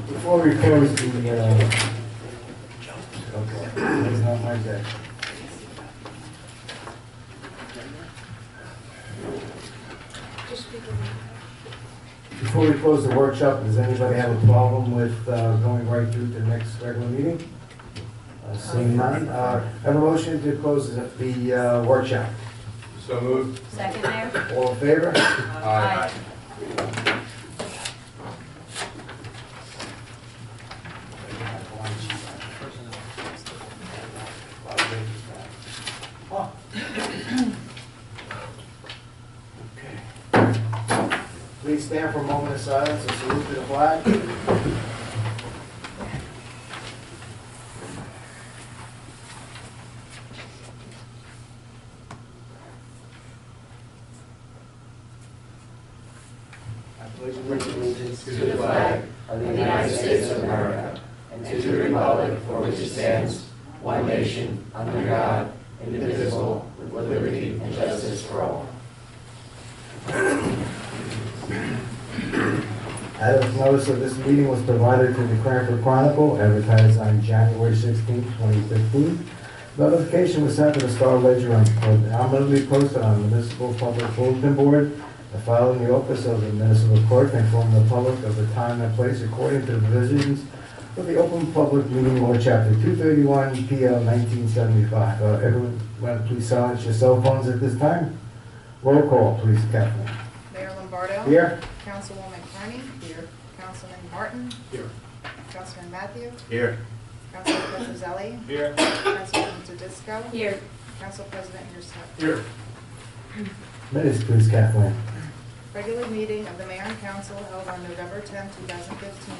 Before we close the, okay, that's not my day. Before we close the workshop, does anybody have a problem with going right through to the next regular meeting? Seeing none, have a motion to close the workshop. So moved. Second, Mayor? All in favor? Aye. Please stand for a moment of silence and salute to the flag. I pledge allegiance to the flag of the United States of America and to the republic for which it stands, one nation, under God, indivisible, with liberty and justice for all. As notice of this meeting was provided to the Cranford Chronicle, advertised on January 16, 2015. Notification was sent to the Star Ledger and prominently posted on the Municipal Public Bulletin Board. The file in the office of the Municipal Clerk inform the public of the time and place according to the provisions of the Open Public Meeting Law, Chapter 231, PL 1975. Everyone, please silence your cell phones at this time. Roll call, please, Kathleen. Mayor Lombardo. Here. Councilwoman Carney. Here. Councilman Martin. Here. Councilman Matthew. Here. Councilman Petrozelli. Here. Councilwoman Tedisco. Here. Council President Yourself. Here. Minutes, please, Kathleen. Regular meeting of the Mayor and Council held on November 10, 2015.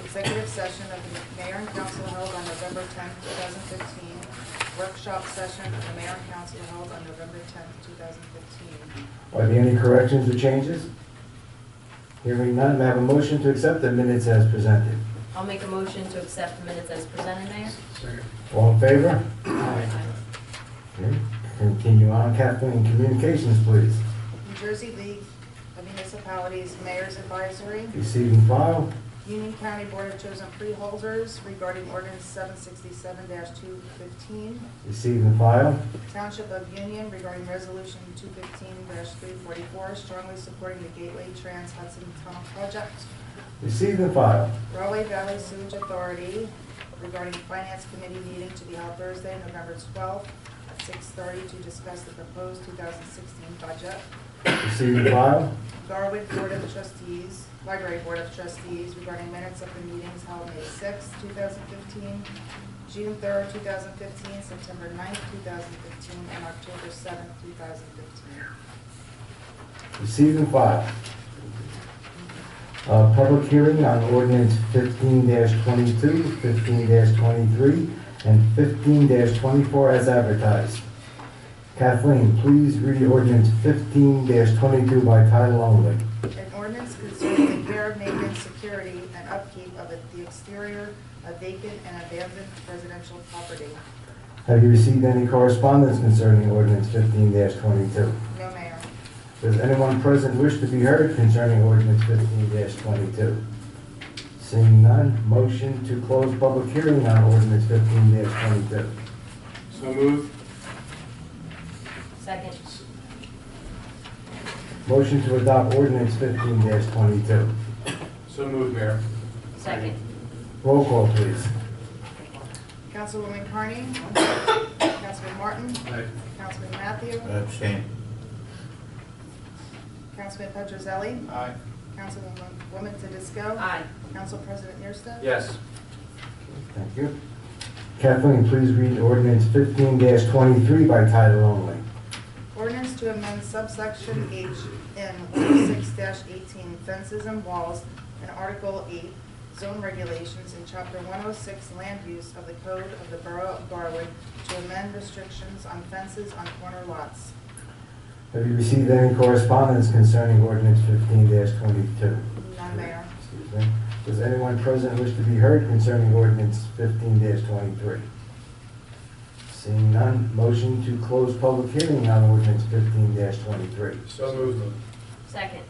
Executive session of the Mayor and Council held on November 10, 2015. Workshop session of the Mayor and Council held on November 10, 2015. Are there any corrections or changes? Hearing none, may I have a motion to accept the minutes as presented? I'll make a motion to accept the minutes as presented, Mayor. Second. All in favor? Aye. Okay. Continue on, Kathleen, communications, please. New Jersey League of Municipalities Mayor's Advisory. Receive and file. Union County Board of Chosen Freeholders regarding ordinance 767-215. Receive and file. Township of Union regarding resolution 215-344, strongly supporting the Gateway Trans Hudson Tunnel Project. Receive and file. Rahway Valley Sewage Authority regarding Finance Committee meeting to be held Thursday, November 12th at 6:30 to discuss the proposed 2016 budget. Receive and file. Garwood Board of Trustees, Library Board of Trustees regarding minutes of the meetings held May 6, 2015, June 3rd, 2015, September 9th, 2015, and October 7th, 2015. Receive and file. Public hearing on ordinance 15-22, 15-23, and 15-24 as advertised. Kathleen, please read ordinance 15-22 by title only. An ordinance concerning the care of maintenance, security, and upkeep of the exterior of vacant and abandoned residential property. Have you received any correspondence concerning ordinance 15-22? No, Mayor. Does anyone present wish to be heard concerning ordinance 15-22? Seeing none, motion to close public hearing on ordinance 15-22. So moved. Second. Motion to adopt ordinance 15-22. So moved, Mayor. Second. Roll call, please. Councilwoman Carney. Councilman Martin. Aye. Councilman Matthew. Abstain. Councilman Petrozelli. Aye. Councilwoman Tedisco. Aye. Council President Yersta. Yes. Thank you. Kathleen, please read ordinance 15-23 by title only. Ordinance to amend subsection H in 106-18 fences and walls and Article 8 zone regulations in Chapter 106 land use of the Code of the Borough of Garwood to amend restrictions on fences on corner lots. Have you received any correspondence concerning ordinance 15-22? None, Mayor. Excuse me. Does anyone present wish to be heard concerning ordinance 15-23? Seeing none, motion to close public hearing on ordinance 15-23. So moved. Second.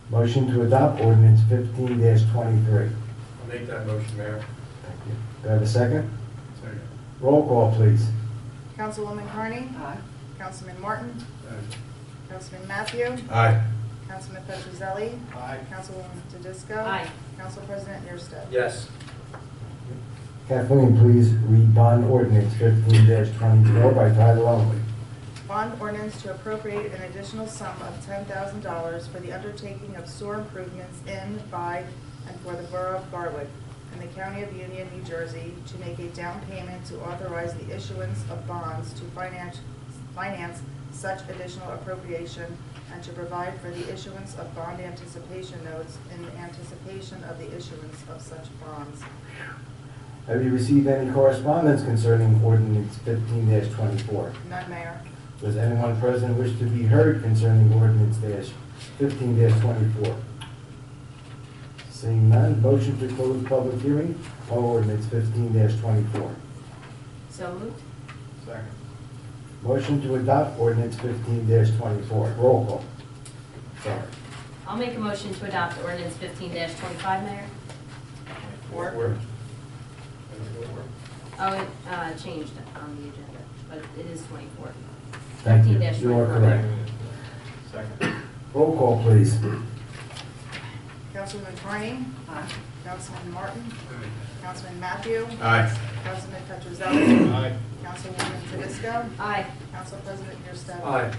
Motion to adopt ordinance 15-23. I'll make that motion, Mayor. Thank you. Do I have a second? Second. Roll call, please. Councilwoman Carney? Aye. Councilman Martin? Councilman Matthew? Aye. Councilman Petrozelli? Aye. Councilwoman Tadisco? Aye. Council President Eersted? Yes. Kathleen, please read bond ordinance 15-24 by title only. Bond ordinance to appropriate an additional sum of $10,000 for the undertaking of sewer improvements in, by, and for the Borough of Garwood in the County of Union, New Jersey, to make a down payment to authorize the issuance of bonds to finance such additional appropriation, and to provide for the issuance of bond anticipation notes in anticipation of the issuance of such bonds. Have you received any correspondence concerning ordinance 15-24? None, Mayor. Does anyone present wish to be heard concerning ordinance 15-24? Seeing none, motion to close public hearing on ordinance 15-24. So moved. Second. Motion to adopt ordinance 15-24. Roll call. Sorry. I'll make a motion to adopt ordinance 15-25, Mayor. Four. Oh, it changed on the agenda, but it is 24. Thank you. 15-24. You are correct. Second. Roll call, please. Councilwoman Carney? Aye. Councilman Martin? Councilman Matthew? Aye. Councilman Petrozelli? Aye. Councilwoman Tadisco? Aye. Council President Eersted? Aye.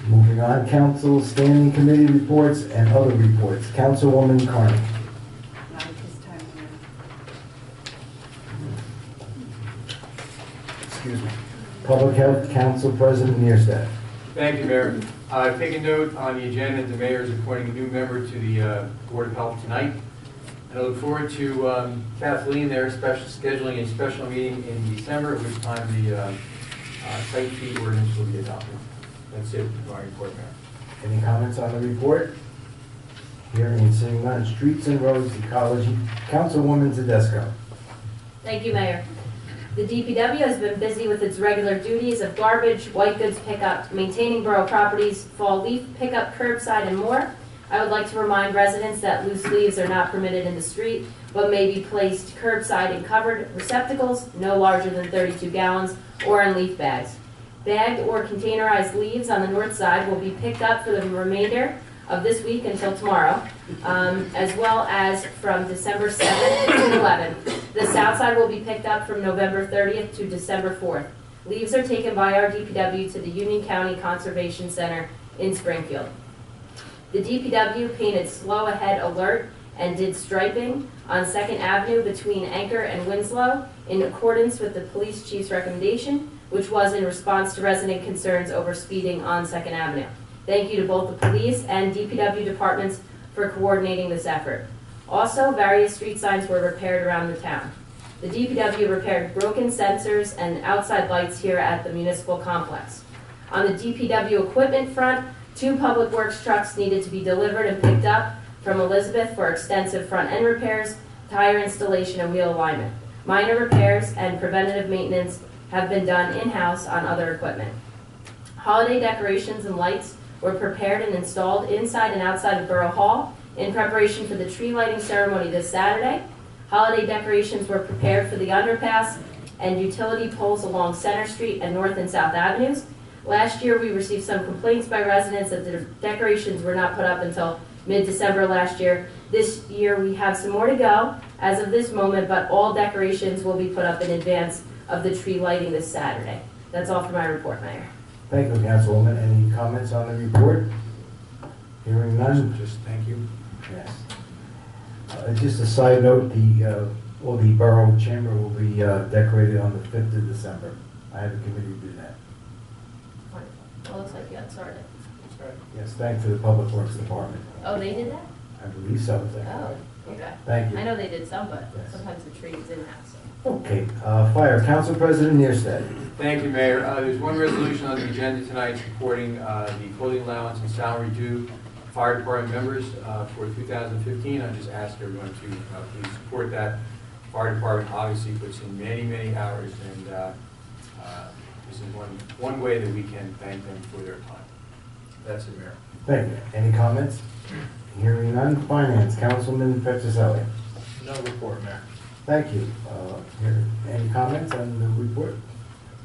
Moving on, council standing committee reports and other reports. Councilwoman Carney. Not at this time, Mayor. Excuse me. Public Health Council President Neerstead. Thank you, Mayor. I've taken note on the agenda that the mayor is appointing a new member to the Board of Health tonight. And I look forward to Kathleen there scheduling a special meeting in December, at which time the site fee ordinance will be adopted. That's it for my report, Mayor. Any comments on the report? Hearing and seeing none. Streets and roads, ecology. Councilwoman Tedesco. Thank you, Mayor. The DPW has been busy with its regular duties of garbage, white goods pickup, maintaining borough properties, fall leaf pickup, curbside, and more. I would like to remind residents that loose leaves are not permitted in the street, but may be placed curbside in covered receptacles, no larger than 32 gallons, or in leaf bags. Bagged or containerized leaves on the north side will be picked up for the remainder of this week until tomorrow, as well as from December 7th to 11th. The south side will be picked up from November 30th to December 4th. Leaves are taken by our DPW to the Union County Conservation Center in Springfield. The DPW painted slow ahead alert and did striping on 2nd Avenue between Anchor and Winslow in accordance with the police chief's recommendation, which was in response to resident concerns over speeding on 2nd Avenue. Thank you to both the police and DPW departments for coordinating this effort. Also, various street signs were repaired around the town. The DPW repaired broken sensors and outside lights here at the municipal complex. On the DPW equipment front, 2 public works trucks needed to be delivered and picked up from Elizabeth for extensive front end repairs, tire installation, and wheel alignment. Minor repairs and preventative maintenance have been done in-house on other equipment. Holiday decorations and lights were prepared and installed inside and outside of Borough Hall in preparation for the tree lighting ceremony this Saturday. Holiday decorations were prepared for the underpass and utility poles along Center Street and North and South Avenues. Last year, we received some complaints by residents that the decorations were not put up until mid-December last year. This year, we have some more to go as of this moment, but all decorations will be put up in advance of the tree lighting this Saturday. That's all for my report, Mayor. Thank you, Councilwoman. Any comments on the report? Hearing none. Just thank you. Yes. Just a side note, the borough chamber will be decorated on the 5th of December. I have a committee to do that. Wonderful. Well, looks like you got started. Yes, thanks to the Public Works Department. Oh, they did that? I believe so. Oh, okay. Thank you. I know they did some, but Yes. sometimes the tree is in-house. Okay, Fire, Council President Neerstead. Thank you, Mayor. There's one resolution on the agenda tonight supporting the clothing allowance and salary due fire department members for 2015. I just ask everyone to please support that. Fire department obviously puts in many, many hours, and This is one way that we can thank them for their time. That's it, Mayor. Thank you. Any comments? Hearing none. Finance, Councilman Petroselli. No report, Mayor. Thank you. Any comments on the report?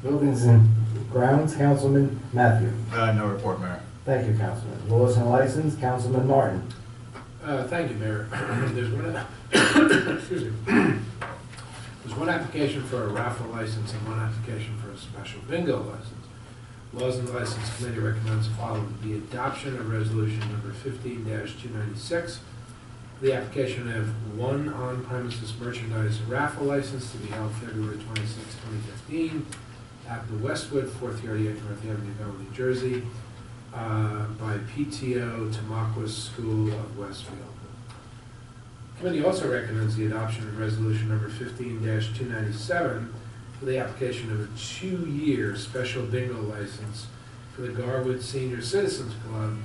Buildings and Grounds, Councilman Matthew. No report, Mayor. Thank you, Councilman. Laws and License, Councilman Martin. Thank you, Mayor. There's one, excuse me. There's one application for a raffle license and one application for a special bingo license. Laws and License Committee recommends the following: the adoption of resolution number 15-296, the application of one on-premises merchandise raffle license to be held February 26, 2015, at the Westwood, 438 North Avenue, Belleville, New Jersey, by PTO Tamaqua School of Westfield. The committee also recommends the adoption of resolution number 15-297 for the application of a 2-year special bingo license for the Garwood Senior Citizens Club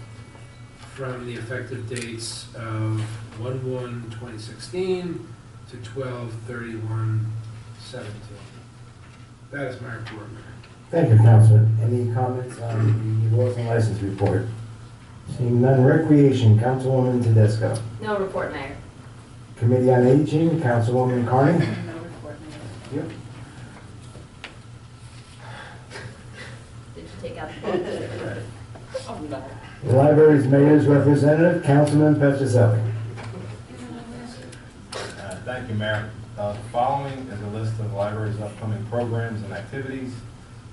from the effective dates of 1/1/2016 to 12/31/17. That is my report, Mayor. Thank you, Councilman. Any comments on the Laws and License report? Seeing none. Recreation, Councilwoman Tedesco. No report, Mayor. Committee on Aging, Councilwoman Carney. No report, Mayor. Yep. Did you take out the vote? The Library's Mayor's Representative, Councilman Petroselli. Thank you, Mayor. The following is a list of the library's upcoming programs and activities.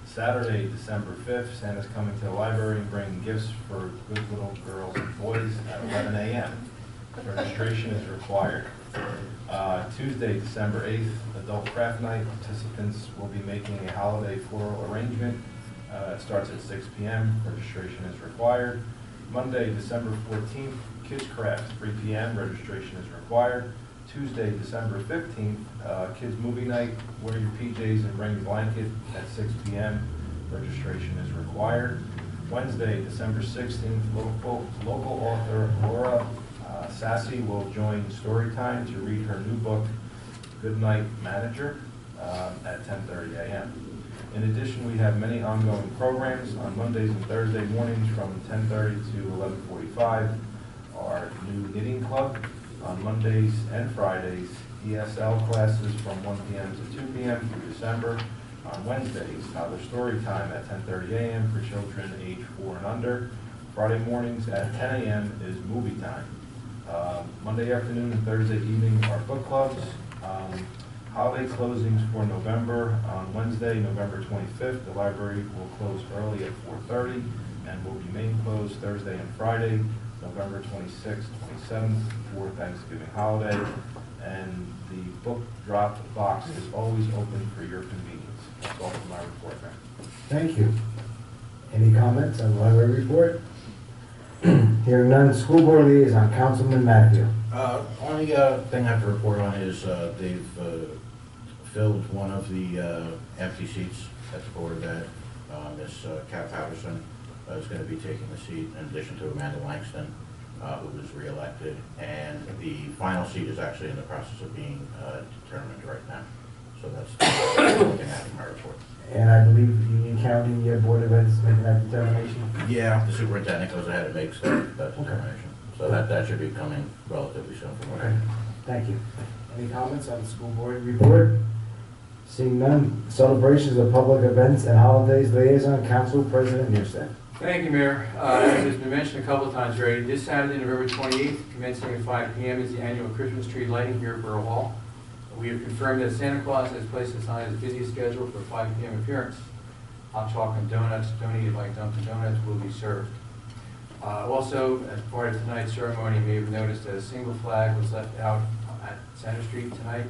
Saturday, December 5th, Santa's coming to the library and bringing gifts for good little girls and boys at 11 a.m. Registration is required. Tuesday, December 8th, Adult Craft Night. Participants will be making a holiday floral arrangement. It starts at 6 p.m. Registration is required. Monday, December 14th, Kids Craft, 3 p.m. Registration is required. Tuesday, December 15th, Kids Movie Night. Wear your PJs and bring your blanket at 6 p.m. Registration is required. Wednesday, December 16th, local author Laura Sassy will join Storytime to read her new book, Good Night Manager, at 10:30 a.m. In addition, we have many ongoing programs on Mondays and Thursday mornings from 10:30 to 11:45. Our new knitting club on Mondays and Fridays, ESL classes from 1 p.m. to 2 p.m. through December. On Wednesdays, Toddler Story Time at 10:30 a.m. for children age 4 and under. Friday mornings at 10 a.m. is movie time. Monday afternoon and Thursday evening are book clubs. Holiday closings for November. On Wednesday, November 25th, the library will close early at 4:30 and will remain closed Thursday and Friday, November 26th, 27th, for Thanksgiving holiday. And the book drop box is always open for your convenience. That's all for my report, Mayor. Thank you. Any comments on the library report? Hearing none. School Board Liaison, Councilman Matthew. Only thing I have to report on is they've filled one of the empty seats at the Board of Ed. Miss Kat Patterson is going to be taking the seat in addition to Amanda Langston, who was reelected. And the final seat is actually in the process of being determined right now. So that's looking at in my report. And I believe Union County Board of Ed is making that determination. Yeah, the superintendent goes ahead and makes that determination. So that should be coming relatively soon from what I Okay, thank you. Any comments on the school board report? Seeing none. Celebrations of public events and holidays, Liaison, Council President Mirstead. Thank you, Mayor. As has been mentioned a couple of times already, this Saturday, November 28th, commencing at 5 p.m. is the annual Christmas tree lighting here at Borough Hall. We have confirmed that Santa Claus has placed us on his busy schedule for a 5 p.m. appearance. Hot chocolate and donuts donated by Dunkin' Donuts will be served. Also, as part of tonight's ceremony, you may have noticed that a single flag was left out at Center Street tonight.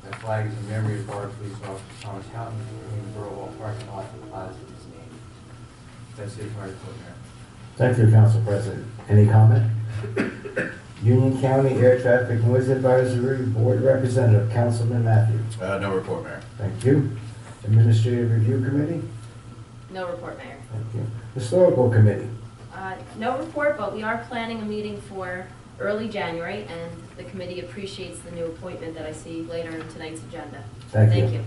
That flag is in memory of our police officer Thomas Houghton, in the Borough Hall parking lot for the plaza of his name. That's it for my report, Mayor. Thank you, Council President. Any comment? Union County Air Traffic Noise Advisory Board Representative, Councilman Matthew. No report, Mayor. Thank you. Administrative Review Committee. No report, Mayor. Thank you. Historical Committee. No report, but we are planning a meeting for early January, and the committee appreciates the new appointment that I see later in tonight's agenda. Thank you. you.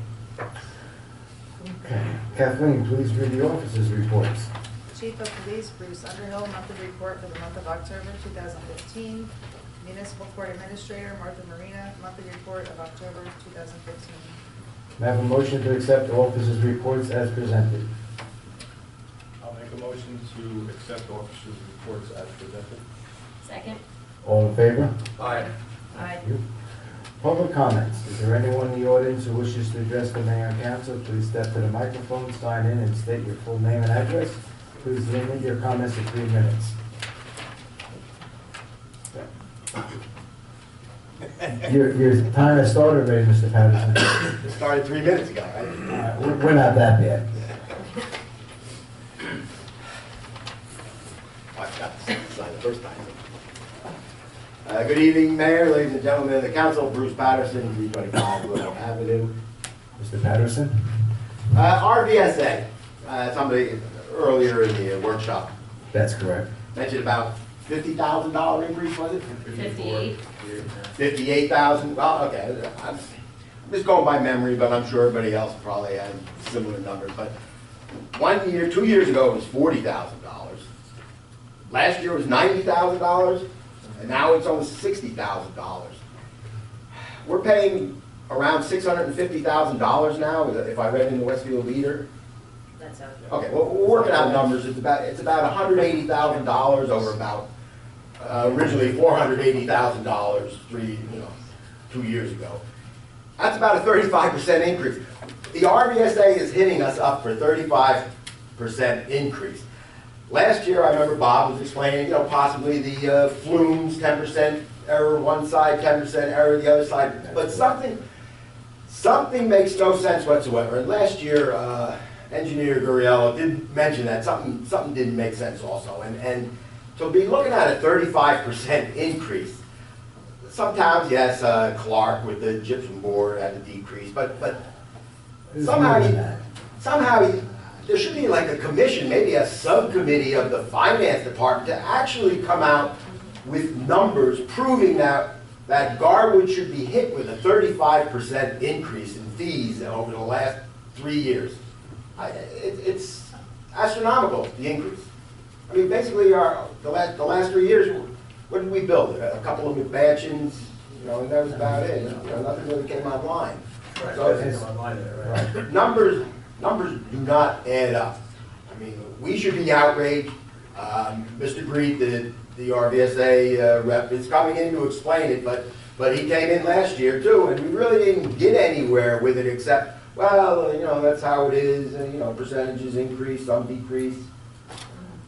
Okay. Kathleen, please read the officers' reports. Chief of Police Bruce Underhill, monthly report for the month of October 2015. Municipal Court Administrator Martha Marina, monthly report of October 2015. May I have a motion to accept the officers' reports as presented? I'll make a motion to accept officers' reports as presented. Second? All in favor? Aye. Aye. Thank you. Public comments. Is there anyone in the audience who wishes to address the mayor and council? Please step to the microphone, sign in, and state your full name and address. Please limit your comments to 3 minutes. Your time has started already, Mr. Patterson. It started 3 minutes ago, right? We're not that bad. I forgot to sign the first time. Good evening, Mayor, ladies and gentlemen of the council. Bruce Patterson, 325 Willow Avenue. Mr. Patterson? RVSA, somebody earlier in the workshop That's correct. mentioned about $50,000 increase, was it? 58. 58,000, well, okay, I'm just going by memory, but I'm sure everybody else probably had similar numbers, but 1 year, 2 years ago, it was $40,000. Last year was $90,000, and now it's almost $60,000. We're paying around $650,000 now, if I read in the Westfield Leader. That's out. Okay, well, we're working out numbers, it's about $180,000 over about, originally $480,000 2 years ago. That's about a 35% increase. The RVSA is hitting us up for 35% increase. Last year, I remember Bob was explaining, possibly the flumes, 10% error one side, 10% error the other side, but something makes no sense whatsoever. And last year, Engineer Gurriello did mention that something didn't make sense also. And to be looking at a 35% increase, sometimes, yes, Clark with the gypsum board had a decrease, but somehow there should be like a commission, maybe a subcommittee of the finance department to actually come out with numbers proving that Garwood should be hit with a 35% increase in fees over the last 3 years. It's astronomical, the increase. I mean, basically, the last 3 years, what did we build? A couple of McMansions, and that was about it. Nothing really came online. Right, So that's online there, right? numbers do not add up. I mean, we should be outraged. Mr. Greed, the RVSA rep, is coming in to explain it, but he came in last year too, and we really didn't get anywhere with it except, well, that's how it is, and percentages increase, some decrease.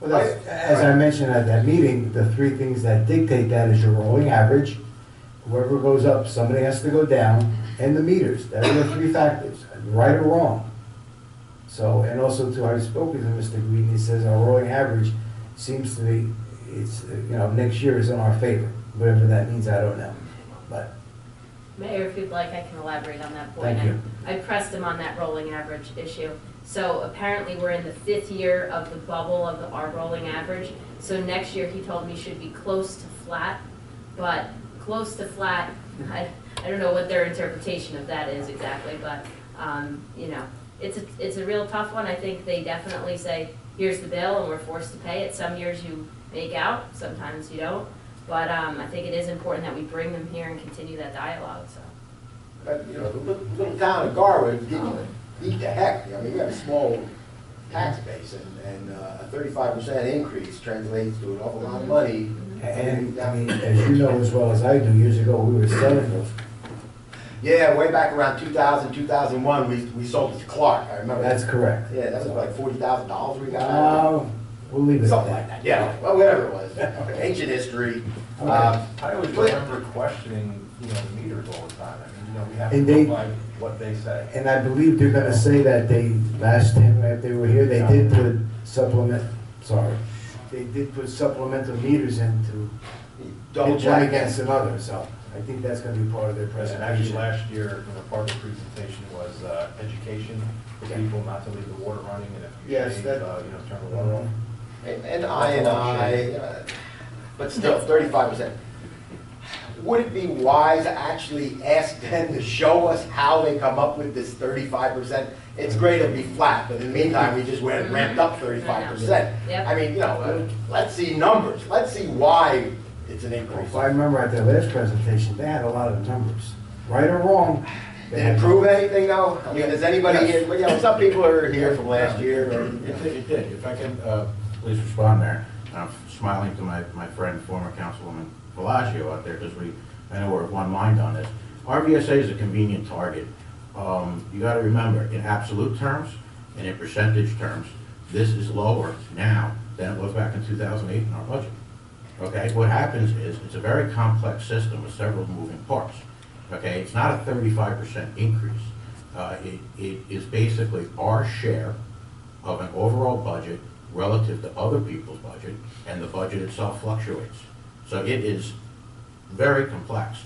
Well, as I mentioned at that meeting, the 3 things that dictate that is your rolling average, whoever goes up, somebody has to go down, and the meters. That are the 3 factors, right or wrong. So, and also too, I spoke with Mr. Green, he says our rolling average seems to be, it's, next year is in our favor. Whatever that means, I don't know. But Mayor, if you'd like, I can elaborate on that point. Thank you. I pressed him on that rolling average issue. So apparently, we're in the 5th year of the bubble of our rolling average. So next year, he told me should be close to flat, but close to flat, I don't know what their interpretation of that is exactly, but, it's a real tough one. I think they definitely say, here's the bill, and we're forced to pay it. Some years you make out, sometimes you don't. But I think it is important that we bring them here and continue that dialogue, so. But, the little town of Garwood didn't beat the heck. I mean, we have a small tax base, and a 35% increase translates to an awful lot of money. and I mean, as you know as well as I do, years ago we were selling those. Yeah, way back around 2000, 2001, we sold it to Clark, I remember. That's correct. Yeah, that was like $40,000 we got. We'll leave it at Something that. like that, yeah, well, whatever it was, ancient history. I always remember questioning, the meters all the time. I mean, we have And to they- go by what they say. And I believe they're gonna say that last time that they were here, they did put they did put supplemental meters in to Double hit one check. against another, so I think that's gonna be part of their And actually, presentation. last year, part of the presentation was education for people not to leave the water running, and if you Yes, shave, that- turn the water off. And but still, 35%. would it be wise to actually ask them to show us how they come up with this 35%? It's great it'll be flat, but in the meantime, we just went and ramped up 35%. Yep. I mean, let's see numbers, let's see why it's an increase. If I remember at their last presentation, they had a lot of numbers, right or wrong. Did it prove anything though? I mean, does anybody here, well, some people are here from last year. It did. If I can, please respond there. I'm smiling to my friend, former Councilwoman Bellagio out there, because I know we're of one mind on this. RVSA is a convenient target. You gotta remember, in absolute terms and in percentage terms, this is lower now than it was back in 2008 in our budget. Okay, what happens is, it's a very complex system with several moving parts. Okay, it's not a 35% increase. It is basically our share of an overall budget relative to other people's budget, and the budget itself fluctuates. So it is very complex.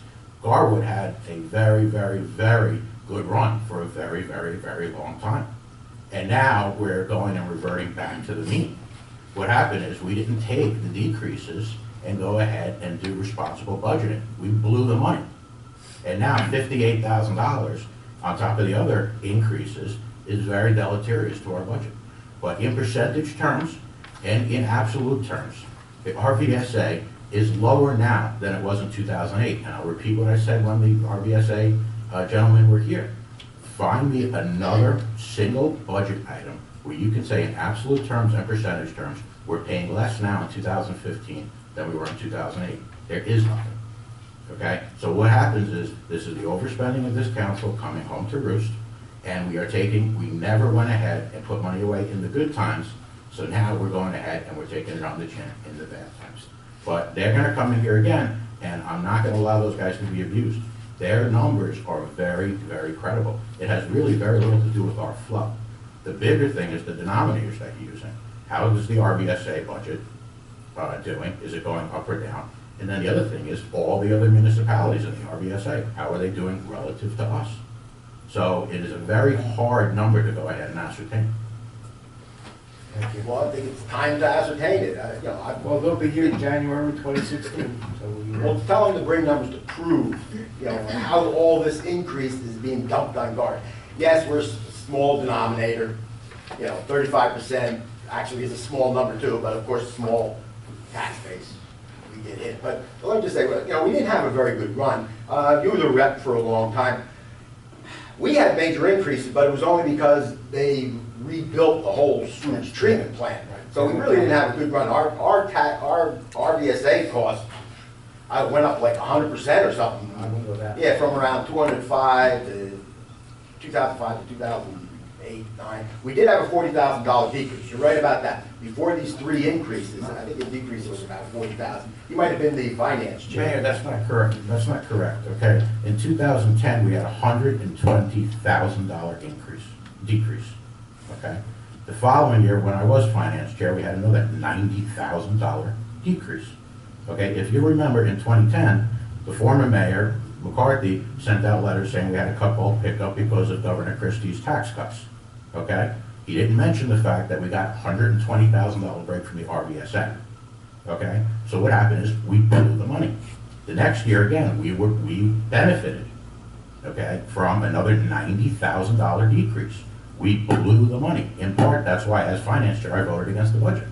Garwood had a very, very, very good run for a very, very, very long time. And now we're going and reverting back to the mean. What happened is, we didn't take the decreases and go ahead and do responsible budgeting. We blew the money. And now $58,000 on top of the other increases is very deleterious to our budget. But in percentage terms and in absolute terms, the RVSA is lower now than it was in 2008. And I'll repeat what I said when the RVSA gentlemen were here. Find me another single budget item where you can say in absolute terms and percentage terms, we're paying less now in 2015 than we were in 2008. There is nothing. Okay, so what happens is, this is the overspending of this council coming home to roost, and we never went ahead and put money away in the good times, so now we're going ahead and we're taking it on the chin in the bad times. But they're gonna come in here again, and I'm not gonna allow those guys to be abused. Their numbers are very, very credible. It has really very little to do with our flow. The bigger thing is the denominators that you're using. How is the RVSA budget doing? Is it going up or down? And then the other thing is, all the other municipalities in the RVSA, how are they doing relative to us? So it is a very hard number to go ahead and ascertain. Thank you. Well, I think it's time to ascertain it. Well, they'll be here in January 2016, so Well, tell them to bring numbers to prove, how all this increase is being dumped on Guard. Yes, we're a small denominator, 35% actually is a small number too, but of course, small tax base, we get hit. But let me just say, we didn't have a very good run. You were the rep for a long time. We had major increases, but it was only because they rebuilt the whole sewage treatment plant. So we really didn't have a good run. Our RVSA cost went up like 100% or something. I wouldn't go that. Yeah, from around 2005 to 2008, 9. We did have a $40,000 decrease. You're right about that. Before these three increases, I think the decrease was about $40,000. You might have been the finance chair. Mayor, that's not correct. That's not correct, okay? In 2010, we had a $120,000 decrease, okay? The following year, when I was finance chair, we had another $90,000 decrease, okay? If you remember, in 2010, the former mayor, McCarthy, sent out letters saying we had to cut bulk pickup because of Governor Christie's tax cuts, okay? He didn't mention the fact that we got $120,000 break from the RVSA. Okay, so what happened is, we blew the money. The next year, again, we benefited, okay, from another $90,000 decrease. We blew the money. In part, that's why, as finance chair, I voted against the budget.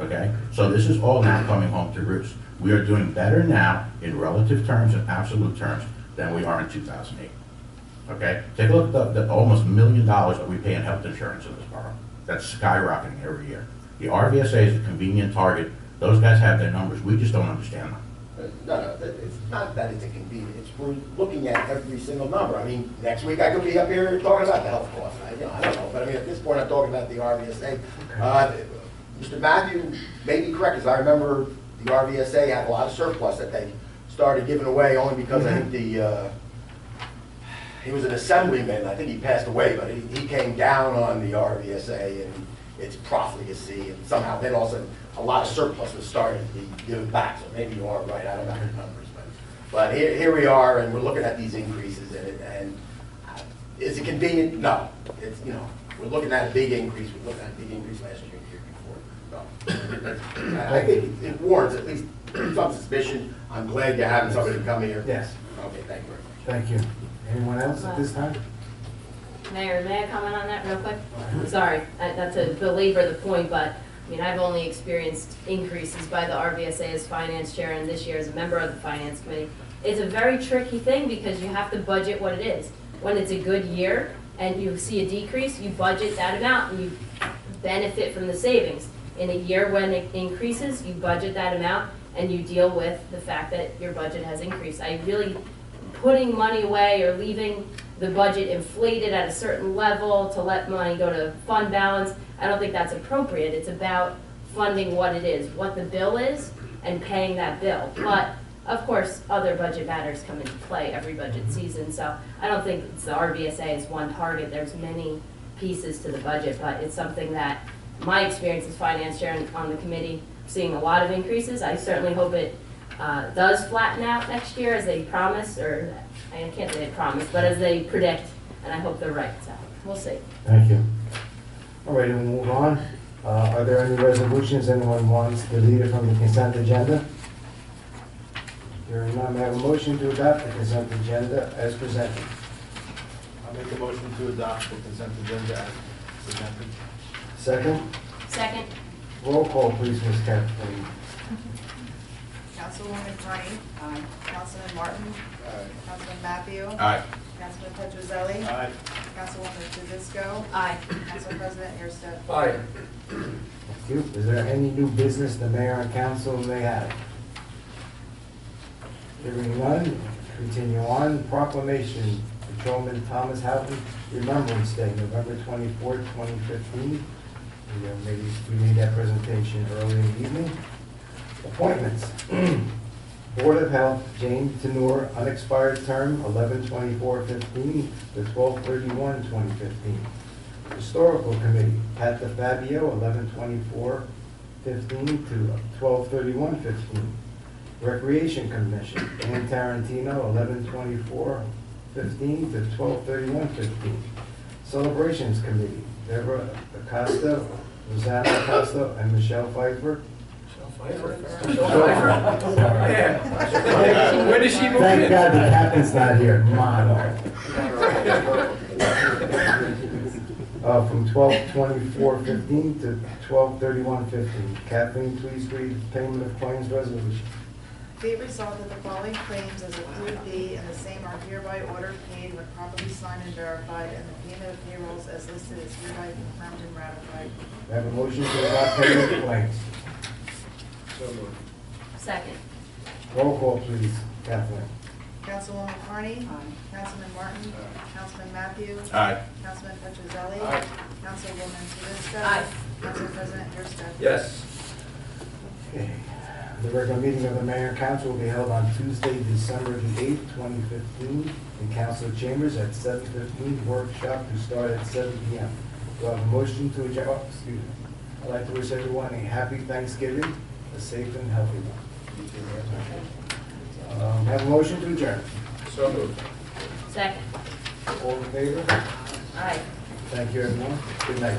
Okay, so this is all now coming home to roost. We are doing better now in relative terms and absolute terms than we are in 2008. Okay, take a look at the almost $1 million that we pay in health insurance in this borough. That's skyrocketing every year. The RVSA is a convenient target. Those guys have their numbers. We just don't understand them. No, it's not that it's a convenience. It's we're looking at every single number. I mean, next week I could be up here talking about the health costs. I don't know, but I mean, at this point I'm talking about the RVSA. Mr. Matthew may be correct, as I remember the RVSA had a lot of surplus that they started giving away only because I think he was an assemblyman. I think he passed away, but he came down on the RVSA and its profligacy, and somehow then also a lot of surplus was starting to be given back. So maybe you are right. I don't know the numbers, but here we are, and we're looking at these increases, and is it convenient? No. It's we're looking at a big increase. We looked at a big increase last year and the year before. So, I think it warrants at least some suspicion. I'm glad you're having somebody come here. Yes, Okay, thank you very much. thank you. Anyone else at this time? Mayor, may I comment on that real quick? Sorry, not to belabor the point, but, I mean, I've only experienced increases by the RVSA as finance chair and this year as a member of the finance committee. It's a very tricky thing because you have to budget what it is. When it's a good year and you see a decrease, you budget that amount and you benefit from the savings. In a year when it increases, you budget that amount and you deal with the fact that your budget has increased. I really, putting money away or leaving the budget inflated at a certain level to let money go to fund balance, I don't think that's appropriate. It's about funding what it is, what the bill is, and paying that bill. But, of course, other budget matters come into play every budget season, so I don't think it's the RVSA is one target. There's many pieces to the budget, but it's something that my experience as finance chair on the committee, seeing a lot of increases. I certainly hope it does flatten out next year as they promise, or I can't say they promise, but as they predict, and I hope they're right, so we'll see. Thank you. All right, we'll move on. Are there any resolutions anyone wants deleted from the consent agenda? Hearing none, may I have a motion to adopt the consent agenda as presented? I'll make a motion to adopt the consent agenda as presented. Second? Second? Roll call, please, Ms. Kathleen. Councilwoman Carney. Aye. Councilman Martin. Aye. Councilman Matthew. Aye. Councilman Pedroselli. Aye. Councilwoman Tedisco. Aye. Council President Erstedt. Aye. Thank you. Is there any new business the mayor and council may have? Hearing none, continue on. Proclamation, Patrolman Thomas Houghton Remembrance Day, November 24th, 2015. We made that presentation early in the evening. Appointments. Board of Health, Jane Tenor, unexpired term, 11/24/15 to 12/31/2015. Historical Committee, Pat DeFabio, 11/24/15 to 12/31/15. Recreation Commission, Ann Tarantino, 11/24/15 to 12/31/15. Celebrations Committee, Deborah Acosta, Rosanna Acosta, and Michelle Pfeiffer. Yeah. When does she move Thank in? God the captain's not here. Come on. From 12/24/15 to 12/31/15. Kathleen, please read payment of claims resolution. Be it resolved that the following claims as included be and the same are hereby ordered paid when properly signed and verified, and the payment of payrolls as listed is hereby confirmed and ratified. I have a motion to adopt payment of claims. So moved. Second? Roll call, please, Kathleen. Councilwoman Carney. Councilman Martin. Councilman Matthews. Aye. Councilman Petrozelli. Aye. Councilwoman Tedisco. Aye. Council President Erstedt. Yes. Okay. The regular meeting of the mayor and council will be held on Tuesday, December the 8th, 2015, in council chambers at 7:15, workshop to start at 7 p.m. Do I have a motion to adjourn? Oh, excuse me. I'd like to wish everyone a happy Thanksgiving, a safe and healthy one. Have a motion to adjourn. So moved. Second? All in favor? Aye. Thank you, everyone. Good night.